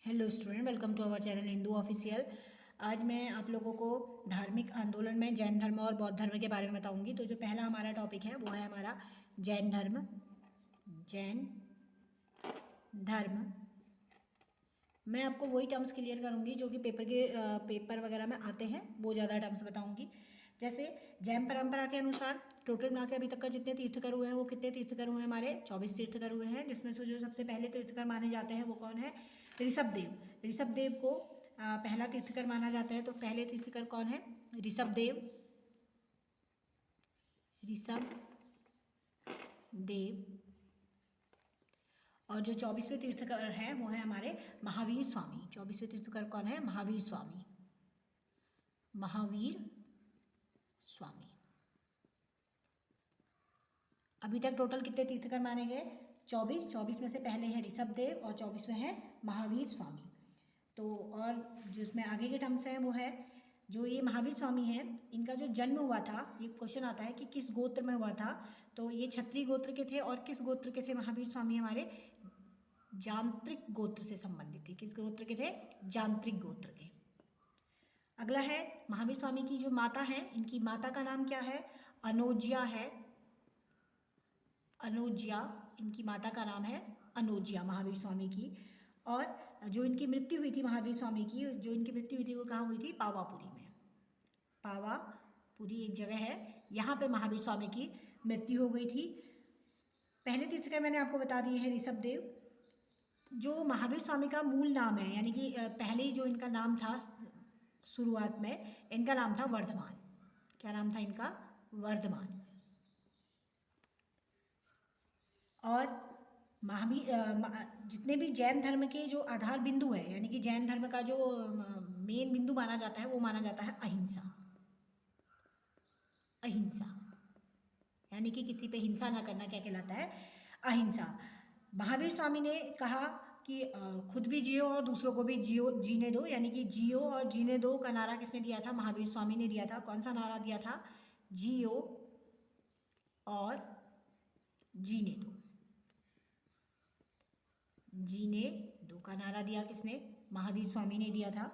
Hello student, welcome to our channel Hindu official. आज मैं आप लोगों को धार्मिक आंदोलन में जैन धर्म और बौद्ध धर्म के बारे में बताऊंगी। तो जो पहला हमारा टॉपिक है वो है हमारा जैन धर्म। जैन धर्म मैं आपको वही टर्म्स क्लियर करूंगी जो कि पेपर वगैरह में आते हैं, वो ज़्यादा टर्म्स बताऊंगी। जैसे जैन परंपरा के अनुसार टोटल मिला के अभी तक का जितने तीर्थकर हुए हैं वो कितने तीर्थकर हुए हैं? हमारे 24 तीर्थकर हुए हैं, जिसमें से जो सबसे पहले तीर्थकर माने जाते हैं वो कौन है? ऋषभदेव। ऋषभदेव को पहला तीर्थकर माना जाता है। तो पहले तीर्थकर कौन है? ऋषभदेव। ऋषभदेव। और जो 24वें तीर्थकर हैं वो है हमारे महावीर स्वामी। 24वें तीर्थकर कौन है? महावीर स्वामी। महावीर स्वामी। अभी तक टोटल कितने तीर्थकर माने गए? 24। 24 में से पहले है ऋषभदेव और 24वें हैं महावीर स्वामी। तो और जो इसमें आगे के टर्म्स हैं वो है जो ये महावीर स्वामी हैं, इनका जो जन्म हुआ था, ये क्वेश्चन आता है कि किस गोत्र में हुआ था। तो ये क्षत्रिय गोत्र के थे। और किस गोत्र के थे महावीर स्वामी? हमारे जांत्रिक गोत्र से संबंधित थे। किस गोत्र के थे? जांत्रिक गोत्र के। अगला है महावीर स्वामी की जो माता है, इनकी माता का नाम क्या है? अनोजिया है। अनोजिया, इनकी माता का नाम है अनोजिया महावीर स्वामी की। और जो इनकी मृत्यु हुई थी महावीर स्वामी की, जो इनकी मृत्यु हुई थी वो कहाँ हुई थी? पावापुरी में। पावापुरी एक जगह है, यहाँ पे महावीर स्वामी की मृत्यु हो गई थी। पहले तीर्थकर मैंने आपको बता दिए हैं ऋषभदेव। जो महावीर स्वामी का मूल नाम है, यानी कि पहले जो इनका नाम था शुरुआत में, इनका नाम था वर्धमान। क्या नाम था इनका? वर्धमान। और महावीर जितने भी जैन धर्म के जो आधार बिंदु है, यानी कि जैन धर्म का जो मेन बिंदु माना जाता है वो माना जाता है अहिंसा। अहिंसा यानी कि किसी पे हिंसा ना करना क्या कहलाता है? अहिंसा। महावीर स्वामी ने कहा कि खुद भी जियो और दूसरों को भी जीने दो, यानी कि जियो और जीने दो का नारा किसने दिया था? महावीर स्वामी ने दिया था। कौन सा नारा दिया था? जियो और जीने दो। जीने दो का नारा दिया किसने? महावीर स्वामी ने दिया था।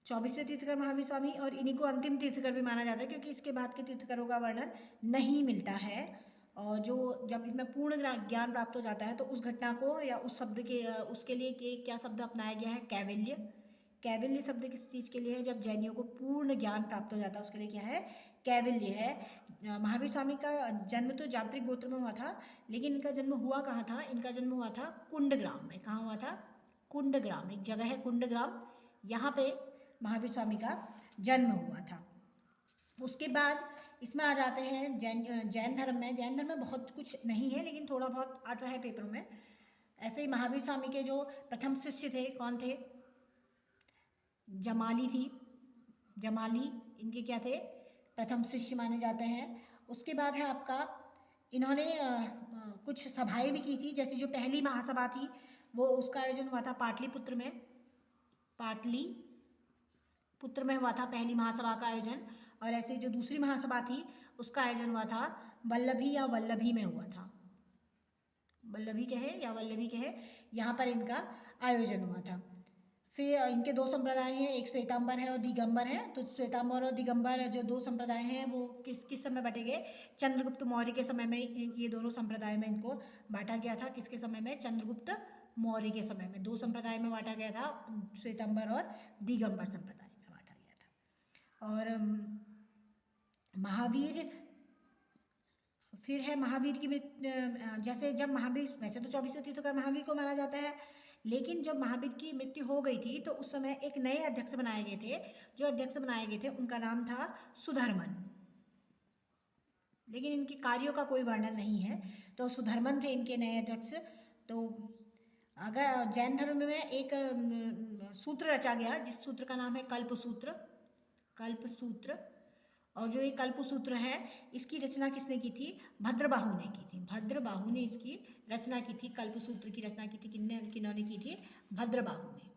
24वें तीर्थकर महावीर स्वामी, और इन्हीं को अंतिम तीर्थकर भी माना जाता है क्योंकि इसके बाद के तीर्थकरों का वर्णन नहीं मिलता है। और जो जब इसमें पूर्ण ज्ञान प्राप्त हो जाता है तो उस घटना को या उस शब्द के उसके लिए क्या शब्द अपनाया गया है? कैवल्य। कैवल्य शब्द किस चीज़ के लिए है? जब जैनियों को पूर्ण ज्ञान प्राप्त हो जाता है उसके लिए क्या है? कैवल्य है। महावीर स्वामी का जन्म तो जात्रिक गोत्र में हुआ था, लेकिन इनका जन्म हुआ कहाँ था? इनका जन्म हुआ था कुंडग्राम में। कहाँ हुआ था? कुंडग्राम, एक जगह है कुंडग्राम, यहाँ पे महावीर स्वामी का जन्म हुआ था। उसके बाद इसमें आ जाते हैं जैन धर्म में। जैन धर्म में बहुत कुछ नहीं है, लेकिन थोड़ा बहुत आता है पेपरों में। ऐसे ही महावीर स्वामी के जो प्रथम शिष्य थे, कौन थे? जमाली थी। जमाली इनके क्या थे? प्रथम शिष्य माने जाते हैं। उसके बाद है आपका, इन्होंने कुछ सभाएं भी की थी। जैसे जो पहली महासभा थी वो उसका आयोजन हुआ था पाटलिपुत्र में। पाटलिपुत्र में हुआ था पहली महासभा का आयोजन। और ऐसे जो दूसरी महासभा थी उसका आयोजन हुआ था वल्लभी में हुआ था। वल्लभी कहे या वल्लभी कहे, यहाँ पर इनका आयोजन हुआ था। फिर इनके दो संप्रदाय हैं, एक श्वेतांबर है और दिगंबर है। तो श्वेतांबर और दिगंबर जो दो संप्रदाय हैं वो किस समय बांटे गए? चंद्रगुप्त मौर्य के समय में ये दोनों संप्रदाय में इनको बांटा गया था। किसके समय में? चंद्रगुप्त मौर्य के समय में दो संप्रदाय में बांटा गया था, श्वेतांबर और दिगंबर संप्रदाय में बांटा गया था। और महावीर, फिर है महावीर की जैसे जब महावीर, वैसे तो 24वें तीर्थकर महावीर को माना जाता है, लेकिन जब महावीर की मृत्यु हो गई थी तो उस समय एक नए अध्यक्ष बनाए गए थे। जो अध्यक्ष बनाए गए थे उनका नाम था सुधर्मन, लेकिन इनके कार्यों का कोई वर्णन नहीं है। तो सुधर्मन थे इनके नए अध्यक्ष। तो अगर जैन धर्म में एक सूत्र रचा गया जिस सूत्र का नाम है कल्पसूत्र। कल्पसूत्र। और जो ये कल्पसूत्र है इसकी रचना किसने की थी? भद्रबाहु ने की थी। भद्रबाहु ने इसकी रचना की थी। कल्पसूत्र की रचना की थी किन्होंने की थी? भद्रबाहु ने।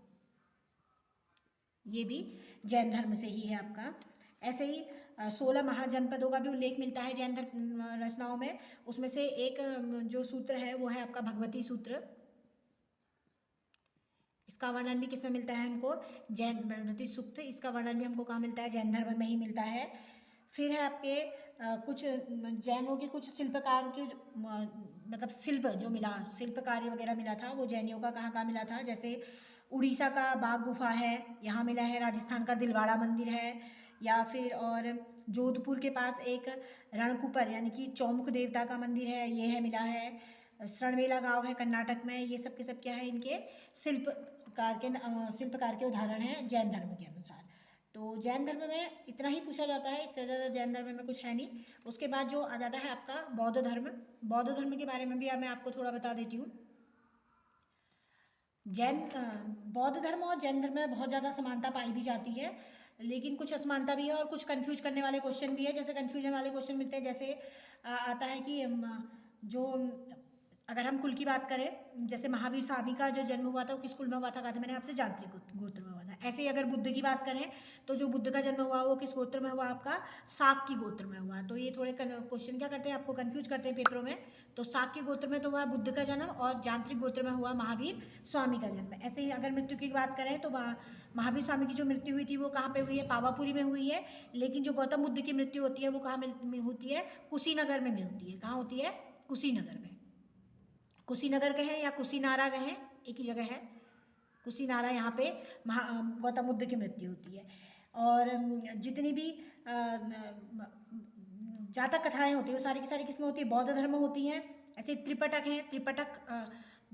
ये भी जैन धर्म से ही है आपका। ऐसे ही 16 महाजनपदों का भी उल्लेख मिलता है जैन धर्म रचनाओं में। उसमें से एक जो सूत्र है वो है आपका भगवती सूत्र। इसका वर्णन भी किस में मिलता है हमको, जैन बृहस्पति सूक्त, इसका वर्णन भी हमको कहाँ मिलता है, जैन धर्म में ही मिलता है। फिर है आपके कुछ जैनों के कुछ शिल्पकार के मतलब शिल्प जो मिला, शिल्प कार्य वगैरह मिला था, वो जैनियों का कहाँ कहाँ मिला था, जैसे उड़ीसा का बाघ गुफा है, यहाँ मिला है, राजस्थान का दिलवाड़ा मंदिर है, या फिर और जोधपुर के पास एक रणकुपर यानी कि चौमुख देवता का मंदिर है, ये है मिला है। श्रणवेला गांव है कर्नाटक में, ये सब के सब क्या है, इनके शिल्पकार के उदाहरण हैं जैन धर्म के अनुसार। तो जैन धर्म में इतना ही पूछा जाता है, इससे ज़्यादा जैन धर्म में कुछ है नहीं। उसके बाद जो आ जाता है आपका बौद्ध धर्म। बौद्ध धर्म के बारे में भी मैं आपको थोड़ा बता देती हूँ। बौद्ध धर्म और जैन धर्म में बहुत ज़्यादा समानता पाई भी जाती है, लेकिन कुछ असमानता भी है और कुछ कंफ्यूज करने वाले क्वेश्चन भी है। जैसे कंफ्यूजन वाले क्वेश्चन मिलते हैं, जैसे आता है कि जो अगर हम कुल की बात करें, जैसे महावीर स्वामी का जो जन्म हुआ था वो किस कुल में हुआ था, कहा था मैंने आपसे, जांत्रिक गोत्र में हुआ था। ऐसे ही अगर बुद्ध की बात करें तो जो बुद्ध का जन्म हुआ वो किस गोत्र में हुआ, आपका शाक्य गोत्र में हुआ। तो ये थोड़े क्वेश्चन क्या करते हैं, आपको कंफ्यूज करते हैं पेपरों में। तो शाक्य गोत्र में तो हुआ बुद्ध का जन्म, और जांत्रिक गोत्र में हुआ महावीर स्वामी का जन्म। ऐसे ही अगर मृत्यु की बात करें तो महावीर स्वामी की जो मृत्यु हुई थी वो कहाँ पे हुई है, पावापुरी में हुई है। लेकिन जो गौतम बुद्ध की मृत्यु होती है वो कहाँ होती है, कुशीनगर में होती है। कहाँ होती है, कुशीनगर में। कुशीनगर कहें या कुशीनारा कहें, एक ही जगह है कुशीनारा, यहाँ पे गौतम बुद्ध की मृत्यु होती है। और जितनी भी जातक कथाएं होती है वो सारी की सारी किसमें होती है, बौद्ध धर्म में होती हैं। ऐसे त्रिपटक है, त्रिपटक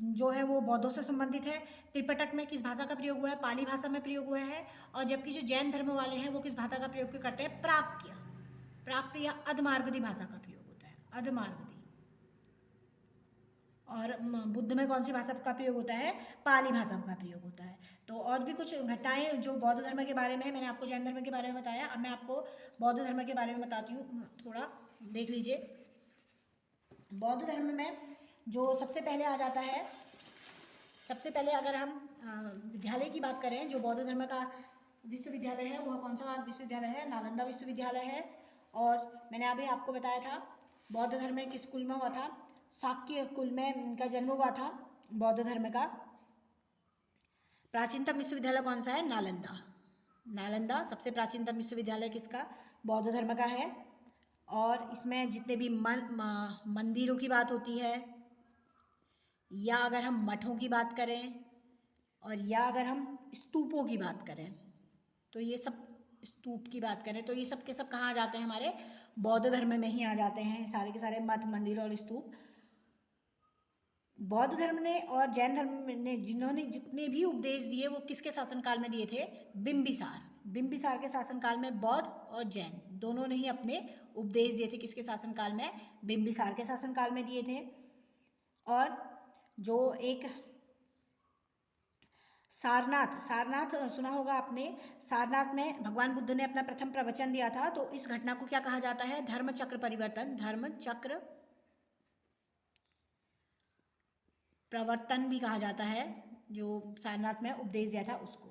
जो है वो बौद्धों से संबंधित है। त्रिपटक में किस भाषा का प्रयोग हुआ है, पाली भाषा में प्रयोग हुआ है। और जबकि जो जैन धर्म वाले हैं वो किस भाषा का प्रयोग करते हैं, प्राक्य या अधमार्गधी भाषा का प्रयोग होता है, अधमार्गधी। और बुद्ध में कौन सी भाषा का प्रयोग होता है, पाली भाषा का प्रयोग होता है। तो और भी कुछ घटनाएं जो बौद्ध धर्म के बारे में है, मैंने आपको जैन धर्म के बारे में बताया, अब मैं आपको बौद्ध धर्म के बारे में बताती हूँ, थोड़ा देख लीजिए। बौद्ध धर्म में जो सबसे पहले आ जाता है, सबसे पहले अगर हम विद्यालय की बात करें, जो बौद्ध धर्म का विश्वविद्यालय है वह कौन सा विश्वविद्यालय है, नालंदा विश्वविद्यालय है। और मैंने अभी आपको बताया था बौद्ध धर्म में किस कुल में हुआ था, शाक्य कुल में इनका जन्म हुआ था बौद्ध धर्म का। प्राचीनतम विश्वविद्यालय कौन सा है, नालंदा। नालंदा सबसे प्राचीनतम विश्वविद्यालय किसका, बौद्ध धर्म का है। और इसमें जितने भी मंदिरों की बात होती है, या अगर हम मठों की बात करें, और या अगर हम स्तूपों की बात करें, तो ये सब स्तूप की बात करें तो ये सब के सब कहाँ आ जाते हैं, हमारे बौद्ध धर्म में ही आ जाते हैं, सारे के सारे मठ, मंदिर और स्तूप। बौद्ध धर्म ने और जैन धर्म ने जिन्होंने जितने भी उपदेश दिए वो किसके शासनकाल में दिए थे, बिंबिसार के शासनकाल में बौद्ध और जैन दोनों ने ही अपने उपदेश दिए थे। किसके शासनकाल में, बिंबिसार के शासनकाल में दिए थे। और जो एक सारनाथ सुना होगा आपने, सारनाथ में भगवान बुद्ध ने अपना प्रथम प्रवचन दिया था। तो इस घटना को क्या कहा जाता है, धर्म चक्र परिवर्तन, धर्म चक्र प्रवर्तन भी कहा जाता है। जो सारनाथ में उपदेश दिया था उसको,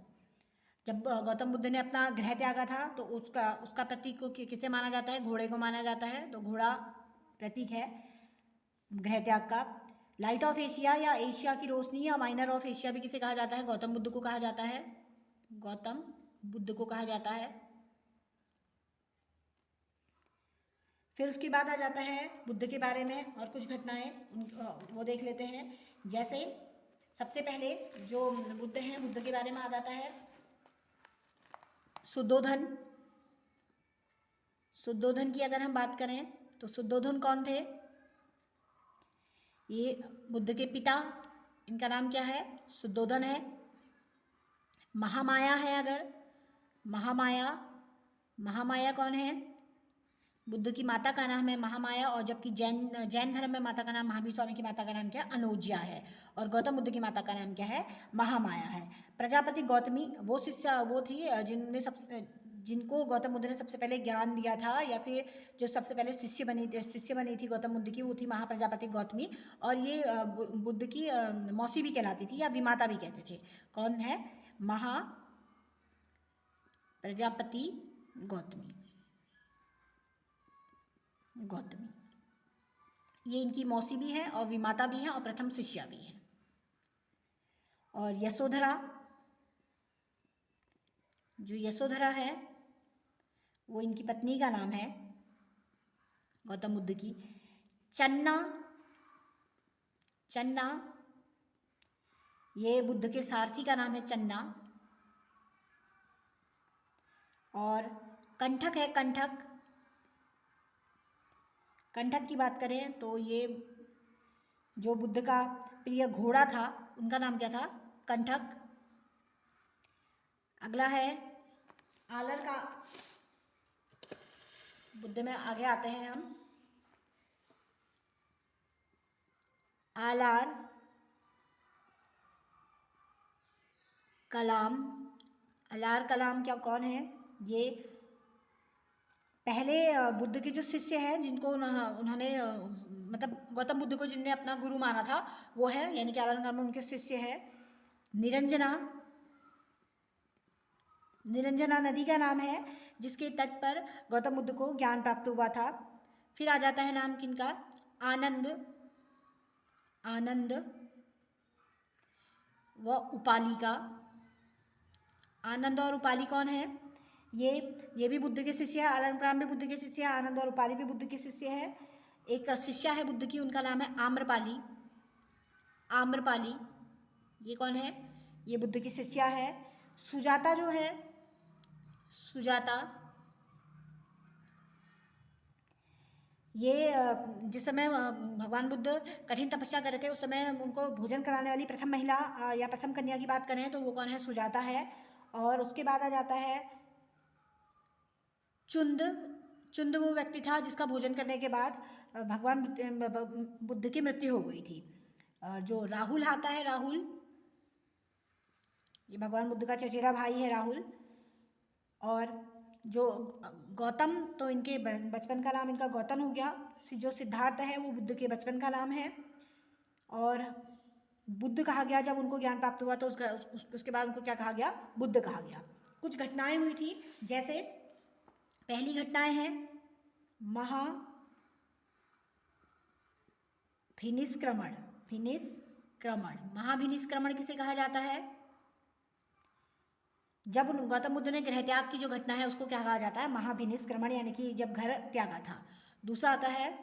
जब गौतम बुद्ध ने अपना गृह त्यागा था तो उसका प्रतीक को किसे माना जाता है, घोड़े को माना जाता है। तो घोड़ा प्रतीक है गृह त्याग का। लाइट ऑफ एशिया या एशिया की रोशनी या माइनर ऑफ एशिया भी किसे कहा जाता है, गौतम बुद्ध को कहा जाता है, गौतम बुद्ध को कहा जाता है। फिर उसके बाद आ जाता है बुद्ध के बारे में और कुछ घटनाएं, वो देख लेते हैं। जैसे सबसे पहले जो बुद्ध हैं, बुद्ध के बारे में आ जाता है शुद्धोधन। शुद्धोधन की अगर हम बात करें तो शुद्धोधन कौन थे, ये बुद्ध के पिता, इनका नाम क्या है, शुद्धोधन है। महामाया है, अगर महामाया कौन है, बुद्ध की माता का नाम है महामाया। और जबकि जैन धर्म में माता का नाम, महावीर स्वामी की माता का नाम क्या है, अनोज्या है। और गौतम बुद्ध की माता का नाम क्या है, महामाया है। प्रजापति गौतमी वो थी जिनको गौतम बुद्ध ने सबसे पहले ज्ञान दिया था, या फिर जो सबसे पहले शिष्य बनी थी गौतम बुद्ध की, वो थी महाप्रजापति गौतमी। और ये बुद्ध की मौसी भी कहलाती थी या विमाता भी कहते थे। कौन है, महाप्रजापति गौतमी, ये इनकी मौसी भी है और विमाता भी है और प्रथम शिष्या भी है। और यशोधरा जो यशोधरा है वो इनकी पत्नी का नाम है गौतम बुद्ध की। चन्ना, चन्ना ये बुद्ध के सारथी का नाम है चन्ना। और कंठक है, कंठक, कंठक की बात करें तो ये जो बुद्ध का प्रिय घोड़ा था उनका नाम क्या था? कंठक। अगला है आलर का, बुद्ध में आगे आते हैं हम। आलार कलाम, आलार कलाम क्या कौन है? ये पहले बुद्ध के जो शिष्य हैं जिनको उन्होंने मतलब गौतम बुद्ध को जिनने अपना गुरु माना था वो है, यानी कि आलार कलाम उनके शिष्य है। निरंजना, निरंजना नदी का नाम है जिसके तट पर गौतम बुद्ध को ज्ञान प्राप्त हुआ था। फिर आ जाता है नाम किनका? आनंद, आनंद व उपाली का। आनंद और उपाली कौन है? ये भी बुद्ध के शिष्य है। आलम भी बुद्ध के शिष्य है, आनंद और उपाली भी बुद्ध के शिष्य है। एक शिष्या है बुद्ध की, उनका नाम है आम्रपाली, आम्रपाली। ये कौन है? ये बुद्ध की शिष्या है। सुजाता जो है, सुजाता ये जिस समय भगवान बुद्ध कठिन तपस्या कर रहे थे उस समय उनको भोजन कराने वाली प्रथम महिला या प्रथम कन्या की बात करें तो वो कौन है? सुजाता है। और उसके बाद आ जाता है चुंद। चुंद वो व्यक्ति था जिसका भोजन करने के बाद भगवान बुद्ध की मृत्यु हो गई थी। जो राहुल आता है, राहुल ये भगवान बुद्ध का चचेरा भाई है राहुल। और जो गौतम, तो इनके बचपन का नाम इनका गौतम हो गया। जो सिद्धार्थ है वो बुद्ध के बचपन का नाम है। और बुद्ध कहा गया जब उनको ज्ञान प्राप्त हुआ तो उसके बाद उनको क्या कहा गया? बुद्ध कहा गया। कुछ घटनाएं हुई थी, जैसे पहली घटनाएं हैं महाभिनिष्क्रमण। फिनिष्क्रमण, महाभिनिष्क्रमण किसे कहा जाता है? जब गौतम बुद्ध ने गृह त्याग की जो घटना है उसको क्या कहा जाता है? महाभिनिष्क्रमण, यानी कि जब घर त्यागा था। दूसरा आता है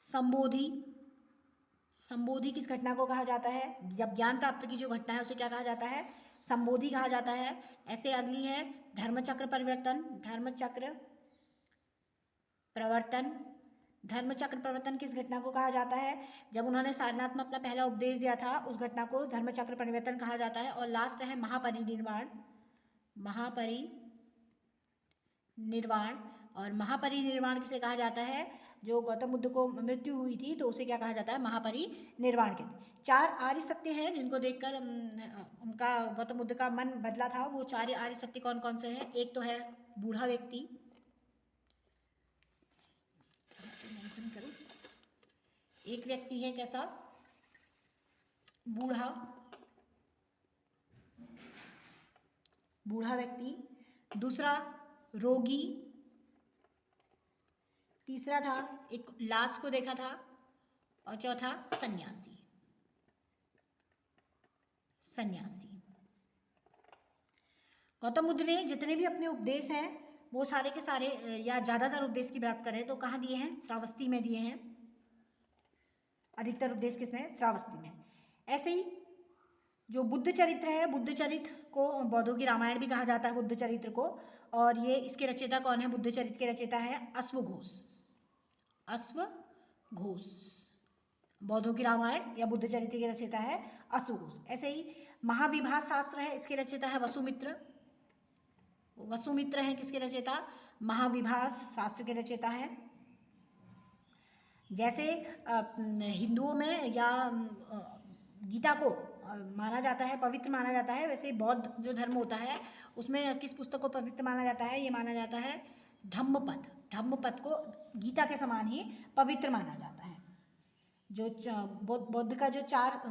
संबोधि। संबोधि किस घटना को कहा जाता है? जब ज्ञान प्राप्त की जो घटना है उसे क्या कहा जाता है? संबोधि कहा जाता है। ऐसे अगली है धर्मचक्र परिवर्तन। धर्मचक्र प्रवर्तन, धर्मचक्र प्रवर्तन किस घटना को कहा जाता है? जब उन्होंने सारनाथ में अपना पहला उपदेश दिया था उस घटना को धर्मचक्र परिवर्तन कहा जाता है। और लास्ट है महापरिनिर्वाण। महापरिनिर्वाण, और महापरिनिर्वाण किसे कहा जाता है? जो गौतम बुद्ध को मृत्यु हुई थी तो उसे क्या कहा जाता है? महापरिनिर्वाण कहते। 4 आर्य सत्य हैं जिनको देखकर उनका गौतम बुद्ध का मन बदला था। वो 4 आर्य सत्य कौन कौन से हैं? एक तो है बूढ़ा व्यक्ति, एक व्यक्ति है कैसा? बूढ़ा, बूढ़ा व्यक्ति। दूसरा रोगी, तीसरा था एक लाश को देखा था, और चौथा सन्यासी। सन्यासी। गौतम बुद्ध ने जितने भी अपने उपदेश हैं वो सारे के सारे या ज़्यादातर उपदेश की बात करें तो कहाँ दिए हैं? श्रावस्ती में दिए हैं। अधिकतर उपदेश किसमें? श्रावस्ती में। ऐसे ही जो बुद्ध चरित्र है, बुद्ध चरित्र को बौद्धों की रामायण भी कहा जाता है बुद्ध चरित्र को। और ये इसके रचयिता कौन है? बुद्ध चरित्र के रचयिता है अश्वघोष। अश्वघोष बौद्धों की रामायण या बुद्ध चरित्र के रचयिता है अश्वघोष। ऐसे ही महाविभास शास्त्र है, इसके रचयिता है वसुमित्र। वसुमित्र हैं किसके रचयिता? महाविभास शास्त्र के रचयिता हैं। जैसे हिंदुओं में या गीता को माना जाता है, पवित्र माना जाता है, वैसे बौद्ध जो धर्म होता है उसमें किस पुस्तक को पवित्र माना जाता है? ये माना जाता है धम्मपद। धम्मपद को गीता के समान ही पवित्र माना जाता है। जो बौद्ध का जो 4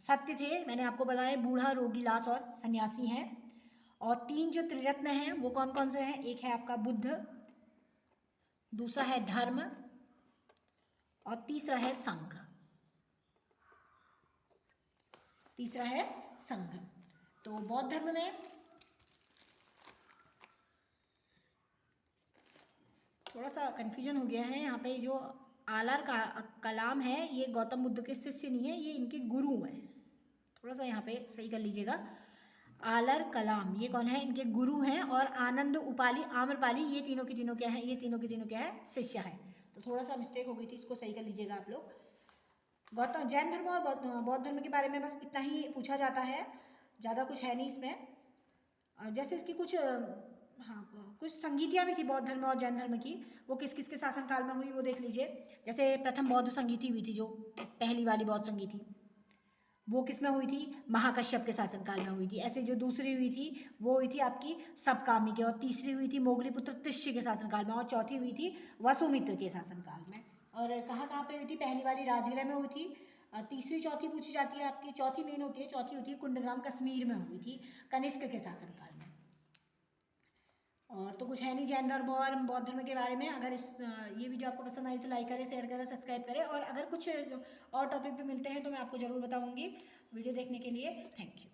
सत्य थे मैंने आपको बताया, बूढ़ा, रोगी, लाश और सन्यासी हैं। और 3 जो त्रिरत्न हैं वो कौन कौन से हैं? एक है आपका बुद्ध, दूसरा है धर्म, और तीसरा है संघ। तीसरा है संघ। तो बौद्ध धर्म में थोड़ा सा कन्फ्यूजन हो गया है यहाँ पे। जो आलर का कलाम है ये गौतम बुद्ध के शिष्य नहीं है, ये इनके गुरु हैं। थोड़ा सा यहाँ पे सही कर लीजिएगा। आलर कलाम ये कौन है, इनके गुरु हैं। और आनंद उपाली आम्रपाली ये तीनों की तीनों क्या है, ये तीनों की तीनों क्या है, शिष्य है। तो थोड़ा सा मिस्टेक हो गई थी, इसको सही कर लीजिएगा आप लोग। गौतम जैन धर्म और बौद्ध धर्म के बारे में बस इतना ही पूछा जाता है, ज़्यादा कुछ है नहीं इसमें। जैसे इसकी कुछ कुछ संगीतियाँ भी थी बौद्ध धर्म और जैन धर्म की, वो किस किस के शासनकाल में हुई वो देख लीजिए। जैसे प्रथम बौद्ध संगीति हुई थी, जो पहली वाली बौद्ध संगीति, वो किस में हुई थी, महाकश्यप के शासनकाल में हुई थी। ऐसे जो दूसरी हुई थी वो हुई थी आपकी सबकामी के, और तीसरी हुई थी मोगलीपुत्र तिष्य के शासनकाल में, और चौथी हुई थी वसुमित्र के शासनकाल में। और कहाँ कहाँ पे हुई थी, पहली वाली राजगृह में हुई थी। तीसरी चौथी पूछी जाती है आपकी, चौथी मेन होती है, चौथी होती है कुंडग्राम कश्मीर में हुई थी कनिष्क के शासनकाल में। और तो कुछ है नहीं जैन धर्म और बौद्ध धर्म के बारे में। अगर ये वीडियो आपको पसंद आई तो लाइक करें, शेयर करें, सब्सक्राइब करें, और अगर कुछ और टॉपिक पे मिलते हैं तो मैं आपको ज़रूर बताऊंगी। वीडियो देखने के लिए थैंक यू।